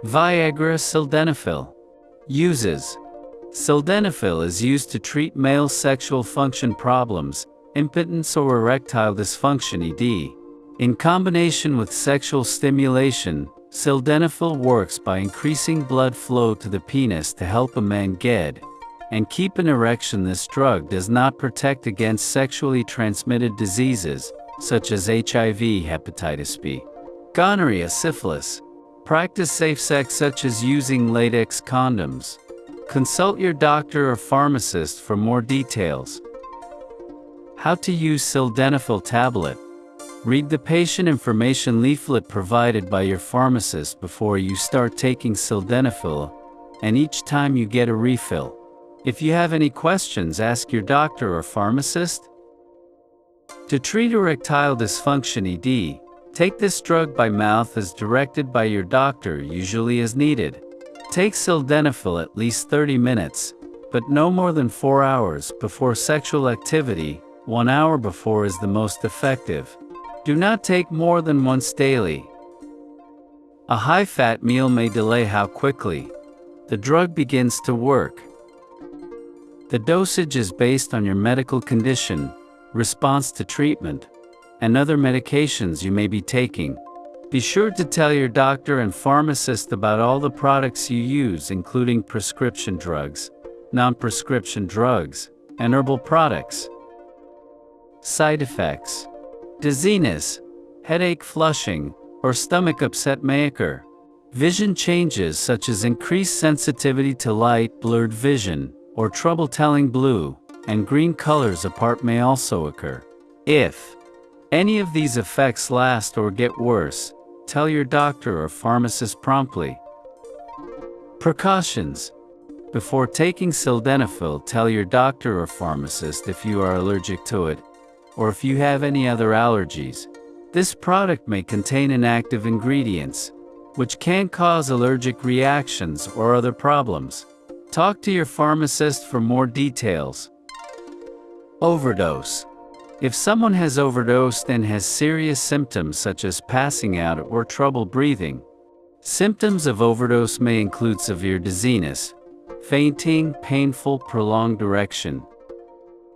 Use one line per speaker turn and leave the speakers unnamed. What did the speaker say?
Viagra Sildenafil. Uses. Sildenafil is used to treat male sexual function problems, impotence or erectile dysfunction-ED. In combination with sexual stimulation, sildenafil works by increasing blood flow to the penis to help a man get and keep an erection. This drug does not protect against sexually transmitted diseases, such as HIV, hepatitis B, gonorrhea, syphilis. Practice safe sex such as using latex condoms. Consult your doctor or pharmacist for more details. How to use Sildenafil Tablet. Read the Patient Information Leaflet provided by your pharmacist before you start taking sildenafil, and each time you get a refill. If you have any questions, ask your doctor or pharmacist. To treat erectile dysfunction-ED, take this drug by mouth as directed by your doctor, usually as needed. Take sildenafil at least 30 minutes, but no more than 4 hours before sexual activity. 1 hour before is the most effective. Do not take more than once daily. A high-fat meal may delay how quickly the drug begins to work. The dosage is based on your medical condition, response to treatment, and other medications you may be taking. Be sure to tell your doctor and pharmacist about all the products you use, including prescription drugs, non-prescription drugs, and herbal products. Side effects. Dizziness, headache, flushing, or stomach upset may occur. Vision changes such as increased sensitivity to light, blurred vision, or trouble telling blue and green colors apart may also occur. If any of these effects last or get worse, tell your doctor or pharmacist promptly. Precautions. Before taking sildenafil, tell your doctor or pharmacist if you are allergic to it, or if you have any other allergies. This product may contain inactive ingredients, which can cause allergic reactions or other problems. Talk to your pharmacist for more details. Overdose. If someone has overdosed and has serious symptoms such as passing out or trouble breathing, symptoms of overdose may include severe dizziness, fainting, painful, prolonged erection,